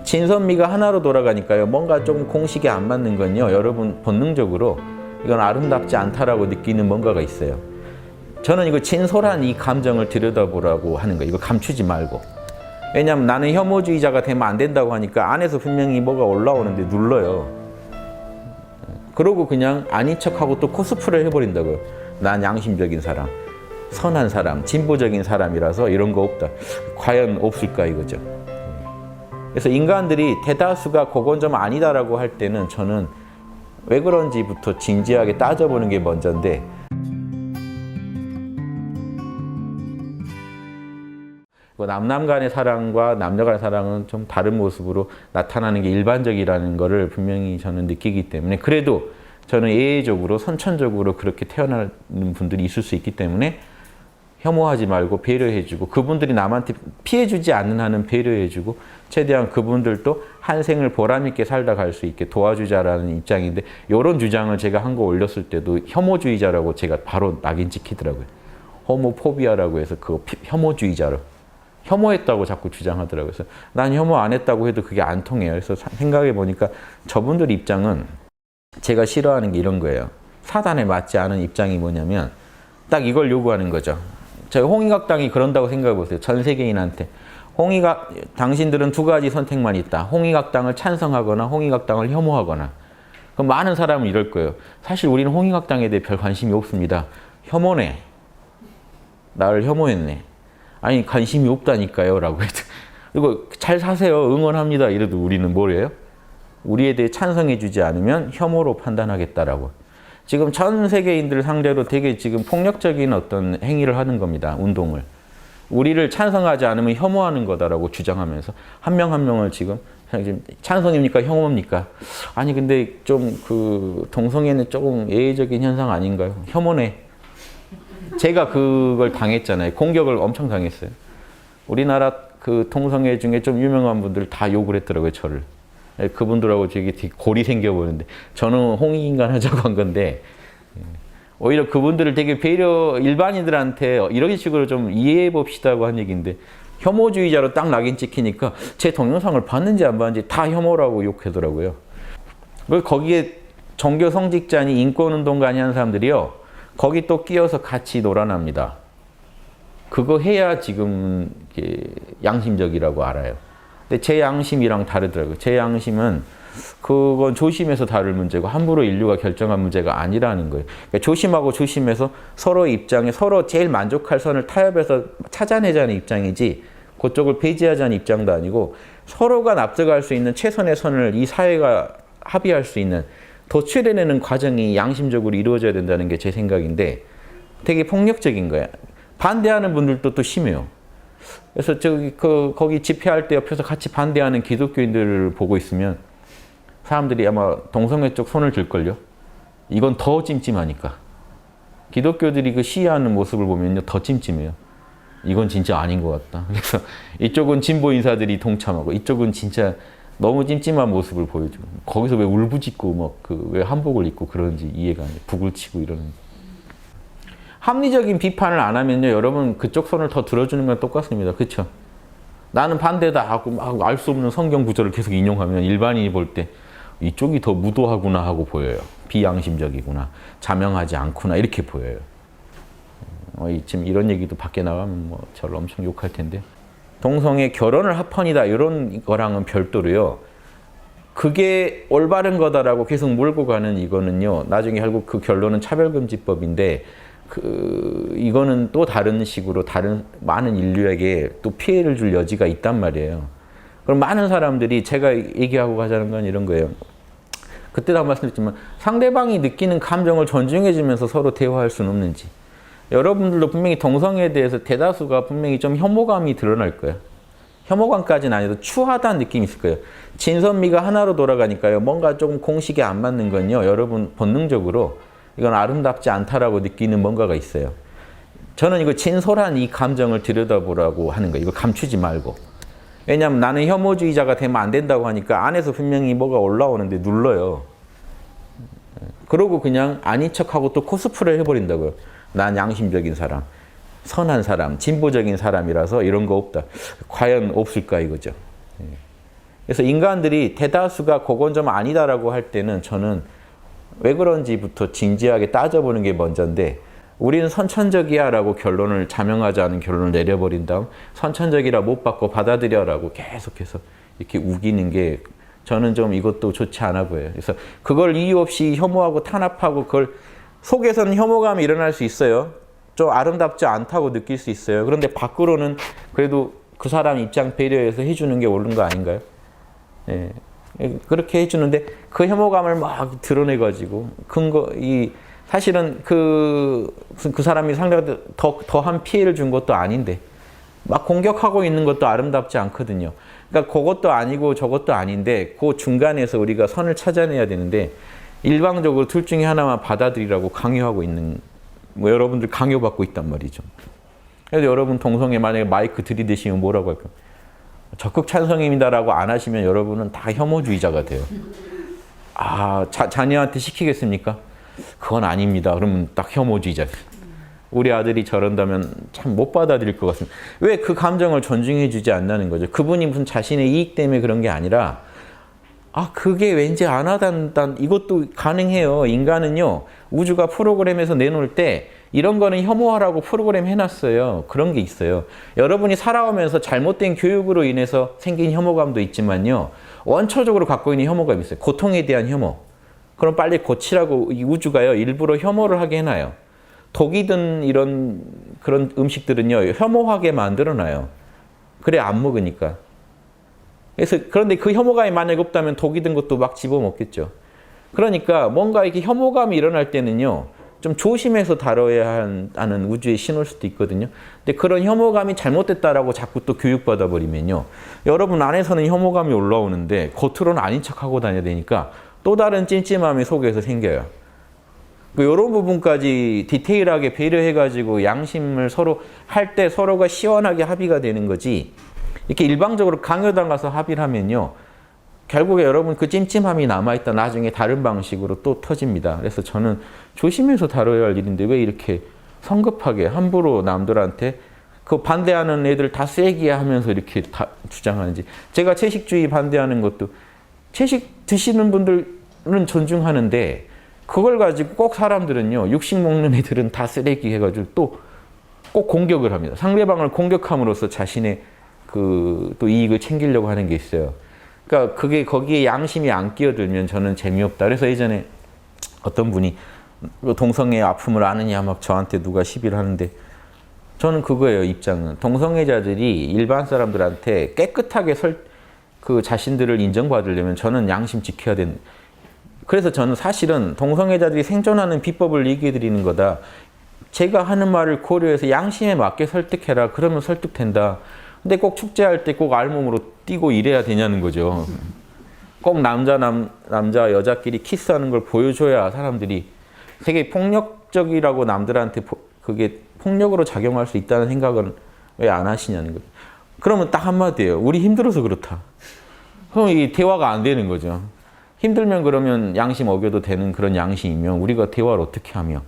진선미가 하나로 돌아가니까요. 뭔가 좀 공식에 안 맞는 건요. 여러분 본능적으로 이건 아름답지 않다라고 느끼는 뭔가가 있어요. 저는 이거 진솔한 이 감정을 들여다보라고 하는 거예요. 이거 감추지 말고. 왜냐하면 나는 혐오주의자가 되면 안 된다고 하니까 안에서 분명히 뭐가 올라오는데 눌러요. 그러고 그냥 아닌 척하고 또 코스프레를 해버린다고요. 난 양심적인 사람, 선한 사람, 진보적인 사람이라서 이런 거 없다. 과연 없을까 이거죠. 그래서 인간들이 대다수가 그건 좀 아니다라고 할 때는 저는 왜 그런지부터 진지하게 따져보는 게 먼저인데, 남남 간의 사랑과 남녀 간의 사랑은 좀 다른 모습으로 나타나는 게 일반적이라는 거를 분명히 저는 느끼기 때문에, 그래도 저는 예외적으로 선천적으로 그렇게 태어나는 분들이 있을 수 있기 때문에 혐오하지 말고 배려해주고, 그분들이 남한테 피해주지 않는 한은 배려해주고, 최대한 그분들도 한 생을 보람있게 살다 갈 수 있게 도와주자라는 입장인데, 이런 주장을 제가 한 거 올렸을 때도 혐오주의자라고 제가 바로 낙인 찍히더라고요. 호모포비아라고 해서 그거 혐오주의자로. 혐오했다고 자꾸 주장하더라고요. 그래서 난 혐오 안 했다고 해도 그게 안 통해요. 그래서 생각해 보니까 저분들 입장은 제가 싫어하는 게 이런 거예요. 사단에 맞지 않은 입장이 뭐냐면 딱 이걸 요구하는 거죠. 저희 홍익학당이 그런다고 생각해 보세요. 전 세계인한테. 당신들은 두 가지 선택만 있다. 홍익학당을 찬성하거나 홍익학당을 혐오하거나. 그럼 많은 사람은 이럴 거예요. 사실 우리는 홍익학당에 대해 별 관심이 없습니다. 혐오네. 나를 혐오했네. 아니 관심이 없다니까요 라고 해도, 그리고 잘 사세요 응원합니다 이래도 우리는 뭐래요? 우리에 대해 찬성해 주지 않으면 혐오로 판단하겠다라고. 지금 전 세계인들 상대로 되게 지금 폭력적인 어떤 행위를 하는 겁니다. 운동을. 우리를 찬성하지 않으면 혐오하는 거다라고 주장하면서 한 명 한 명을 지금 찬성입니까 혐오입니까? 아니 근데 좀 그 동성애는 조금 예외적인 현상 아닌가요? 혐오네. 제가 그걸 당했잖아요. 공격을 엄청 당했어요. 우리나라 그 동성애 중에 좀 유명한 분들 다 욕을 했더라고요, 저를. 그분들하고 되게 골이 생겨보는데, 저는 홍익인간 하자고 한 건데, 오히려 그분들을 되게 배려, 일반인들한테 이런 식으로 좀 이해해 봅시다고 한 얘기인데, 혐오주의자로 딱 낙인 찍히니까 제 동영상을 봤는지 안 봤는지 다 혐오라고 욕하더라고요. 거기에 종교 성직자니 인권운동가니 하는 사람들이요, 거기 또 끼어서 같이 놀아납니다. 그거 해야 지금 양심적이라고 알아요. 근데 제 양심이랑 다르더라고요. 제 양심은 그건 조심해서 다룰 문제고 함부로 인류가 결정한 문제가 아니라는 거예요. 그러니까 조심하고 조심해서 서로의 입장에 서로 제일 만족할 선을 타협해서 찾아내자는 입장이지, 그쪽을 폐지하자는 입장도 아니고, 서로가 납득할 수 있는 최선의 선을 이 사회가 합의할 수 있는 도출해내는 과정이 양심적으로 이루어져야 된다는 게 제 생각인데, 되게 폭력적인 거야. 반대하는 분들도 또 심해요. 그래서 거기 집회할 때 옆에서 같이 반대하는 기독교인들을 보고 있으면 사람들이 아마 동성애 쪽 손을 들걸요. 이건 더 찜찜하니까. 기독교들이 그 시위하는 모습을 보면요, 더 찜찜해요. 이건 진짜 아닌 것 같다. 그래서 이쪽은 진보 인사들이 동참하고 이쪽은 진짜 너무 찜찜한 모습을 보여줘. 거기서 왜 울부짖고 왜 한복을 입고 그러는지 이해가 안 돼. 북을 치고 이러는지. 합리적인 비판을 안 하면요, 여러분 그쪽 손을 더 들어주는 건 똑같습니다. 그렇죠? 나는 반대다 하고 막 알 수 없는 성경 구절을 계속 인용하면 일반인이 볼 때 이쪽이 더 무도하구나 하고 보여요. 비양심적이구나, 자명하지 않구나 이렇게 보여요. 지금 이런 얘기도 밖에 나가면 저를 엄청 욕할 텐데. 동성애 결혼을 합헌이다 이런 거랑은 별도로요, 그게 올바른 거다라고 계속 몰고 가는 이거는요, 나중에 결국 그 결론은 차별금지법인데, 이거는 또 다른 식으로 다른 많은 인류에게 또 피해를 줄 여지가 있단 말이에요. 그럼 많은 사람들이 제가 얘기하고 가자는 건 이런 거예요. 그때도 말씀드렸지만 상대방이 느끼는 감정을 존중해주면서 서로 대화할 수는 없는지. 여러분들도 분명히 동성애에 대해서 대다수가 분명히 좀 혐오감이 드러날 거예요. 혐오감까지는 아니어도 추하다는 느낌이 있을 거예요. 진선미가 하나로 돌아가니까요, 뭔가 조금 공식에 안 맞는 건요, 여러분 본능적으로 이건 아름답지 않다라고 느끼는 뭔가가 있어요. 저는 이거 진솔한 이 감정을 들여다보라고 하는 거예요. 이거 감추지 말고. 왜냐하면 나는 혐오주의자가 되면 안 된다고 하니까 안에서 분명히 뭐가 올라오는데 눌러요. 그러고 그냥 아닌 척하고 또 코스프레를 해버린다고요. 난 양심적인 사람, 선한 사람, 진보적인 사람이라서 이런 거 없다. 과연 없을까 이거죠. 그래서 인간들이 대다수가 그건 좀 아니다라고 할 때는 저는 왜 그런지부터 진지하게 따져보는 게 먼저인데 우리는 선천적이야 라고 결론을 자명하지 않은 결론을 내려버린 다음 선천적이라 못 받고 받아들여 라고 계속해서 이렇게 우기는 게 저는 좀 이것도 좋지 않아 보여요. 그래서 그걸 이유 없이 혐오하고 탄압하고 그걸 속에서는 혐오감이 일어날 수 있어요. 좀 아름답지 않다고 느낄 수 있어요. 그런데 밖으로는 그래도 그 사람 입장 배려해서 해주는 게 옳은 거 아닌가요? 예. 그렇게 해주는데 그 혐오감을 막 드러내가지고 사실은 그 사람이 상대한테 더한 피해를 준 것도 아닌데 막 공격하고 있는 것도 아름답지 않거든요. 그러니까 그것도 아니고 저것도 아닌데 그 중간에서 우리가 선을 찾아내야 되는데 일방적으로 둘 중에 하나만 받아들이라고 강요하고 있는 여러분들 강요받고 있단 말이죠. 그래서 여러분 동성애 만약에 마이크 들이대시면 뭐라고 할까요? 적극 찬성입니다라고 안 하시면 여러분은 다 혐오주의자가 돼요. 자녀한테 시키겠습니까? 그건 아닙니다. 그러면 딱 혐오주의자. 우리 아들이 저런다면 참 못 받아들일 것 같습니다. 왜 그 감정을 존중해 주지 않는 거죠? 그분이 무슨 자신의 이익 때문에 그런 게 아니라 그게 왠지 안 하단단 이것도 가능해요. 인간은요. 우주가 프로그램에서 내놓을 때 이런 거는 혐오하라고 프로그램 해놨어요. 그런 게 있어요. 여러분이 살아오면서 잘못된 교육으로 인해서 생긴 혐오감도 있지만요. 원초적으로 갖고 있는 혐오감이 있어요. 고통에 대한 혐오. 그럼 빨리 고치라고 이 우주가요. 일부러 혐오를 하게 해놔요. 독이든 이런 그런 음식들은요. 혐오하게 만들어놔요. 그래 안 먹으니까. 그런데 그 혐오감이 만약에 없다면 독이 든 것도 막 집어먹겠죠. 그러니까 뭔가 이렇게 혐오감이 일어날 때는요. 좀 조심해서 다뤄야 하는 우주의 신호일 수도 있거든요. 근데 그런 혐오감이 잘못됐다라고 자꾸 또 교육받아 버리면요. 여러분 안에서는 혐오감이 올라오는데 겉으로는 아닌 척하고 다녀야 되니까 또 다른 찜찜함이 속에서 생겨요. 이런 부분까지 디테일하게 배려해가지고 양심을 서로 할 때 서로가 시원하게 합의가 되는 거지 이렇게 일방적으로 강요당해서 합의를 하면요. 결국에 여러분 그 찜찜함이 남아있다 나중에 다른 방식으로 또 터집니다. 그래서 저는 조심해서 다뤄야 할 일인데 왜 이렇게 성급하게 함부로 남들한테 그 반대하는 애들 다 쓰레기야 하면서 이렇게 다 주장하는지. 제가 채식주의 반대하는 것도 채식 드시는 분들은 존중하는데 그걸 가지고 꼭 사람들은요. 육식 먹는 애들은 다 쓰레기 해가지고 또 꼭 공격을 합니다. 상대방을 공격함으로써 자신의 또 이익을 챙기려고 하는 게 있어요. 그러니까 그게 거기에 양심이 안 끼어들면 저는 재미없다. 그래서 예전에 어떤 분이 동성애 아픔을 아느냐 막 저한테 누가 시비를 하는데 저는 그거예요. 입장은 동성애자들이 일반 사람들한테 깨끗하게 그 자신들을 인정받으려면 저는 양심 지켜야 되는. 그래서 저는 사실은 동성애자들이 생존하는 비법을 얘기해 드리는 거다. 제가 하는 말을 고려해서 양심에 맞게 설득해라. 그러면 설득된다. 근데 꼭 축제할 때 꼭 알몸으로 뛰고 이래야 되냐는 거죠. 꼭 남자 여자끼리 키스하는 걸 보여줘야 사람들이 되게 폭력적이라고 남들한테 그게 폭력으로 작용할 수 있다는 생각은 왜 안 하시냐는 거죠. 그러면 딱 한마디예요. 우리 힘들어서 그렇다. 그럼 이 대화가 안 되는 거죠. 힘들면 그러면 양심 어겨도 되는 그런 양심이면 우리가 대화를 어떻게 하며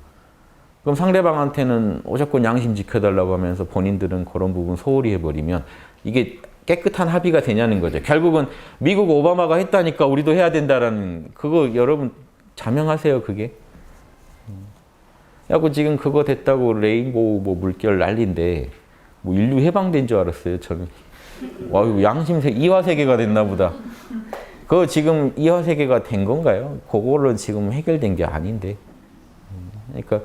그럼 상대방한테는 무조건 양심 지켜달라고 하면서 본인들은 그런 부분 소홀히 해버리면 이게 깨끗한 합의가 되냐는 거죠. 결국은 미국 오바마가 했다니까 우리도 해야 된다라는 그거 여러분 자명하세요 그게? 그래갖고 지금 그거 됐다고 레인보우 물결 난리인데 인류 해방된 줄 알았어요 저는. 와 양심 이화 세계가 됐나 보다. 그거 지금 이화 세계가 된 건가요? 그거는 지금 해결된 게 아닌데. 그러니까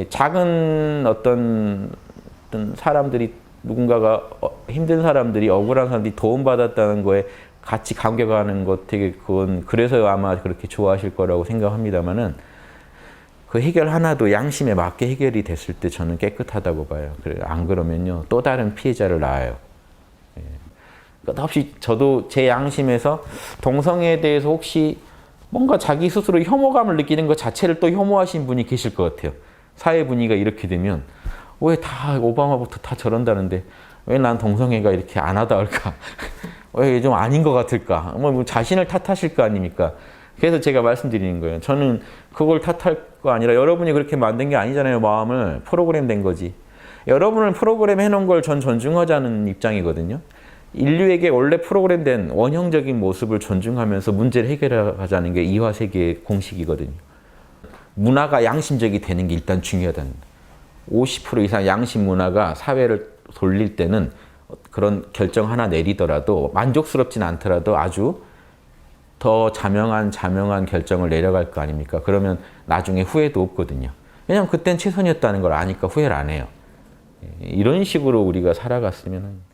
작은 어떤 사람들이 누군가가 힘든 사람들이 억울한 사람들이 도움받았다는 거에 같이 감격하는 것 되게 그건 그래서 아마 그렇게 좋아하실 거라고 생각합니다만은 그 해결 하나도 양심에 맞게 해결이 됐을 때 저는 깨끗하다고 봐요. 안 그러면요 또 다른 피해자를 낳아요. 끝없이 저도 제 양심에서 동성애에 대해서 혹시 뭔가 자기 스스로 혐오감을 느끼는 것 자체를 또 혐오하신 분이 계실 것 같아요. 사회 분위기가 이렇게 되면 왜 다 오바마부터 다 저런다는데 왜 난 동성애가 이렇게 안 하다 할까? 왜 좀 아닌 것 같을까? 뭐 자신을 탓하실 거 아닙니까? 그래서 제가 말씀드리는 거예요. 저는 그걸 탓할 거 아니라 여러분이 그렇게 만든 게 아니잖아요. 마음을 프로그램 된 거지. 여러분을 프로그램 해놓은 걸 전 존중하자는 입장이거든요. 인류에게 원래 프로그램된 원형적인 모습을 존중하면서 문제를 해결하자는 게 이화 세계의 공식이거든요. 문화가 양심적이 되는 게 일단 중요하다는 거예요. 50% 이상 양심 문화가 사회를 돌릴 때는 그런 결정 하나 내리더라도 만족스럽진 않더라도 아주 더 자명한 결정을 내려갈 거 아닙니까? 그러면 나중에 후회도 없거든요. 왜냐하면 그땐 최선이었다는 걸 아니까 후회를 안 해요. 이런 식으로 우리가 살아갔으면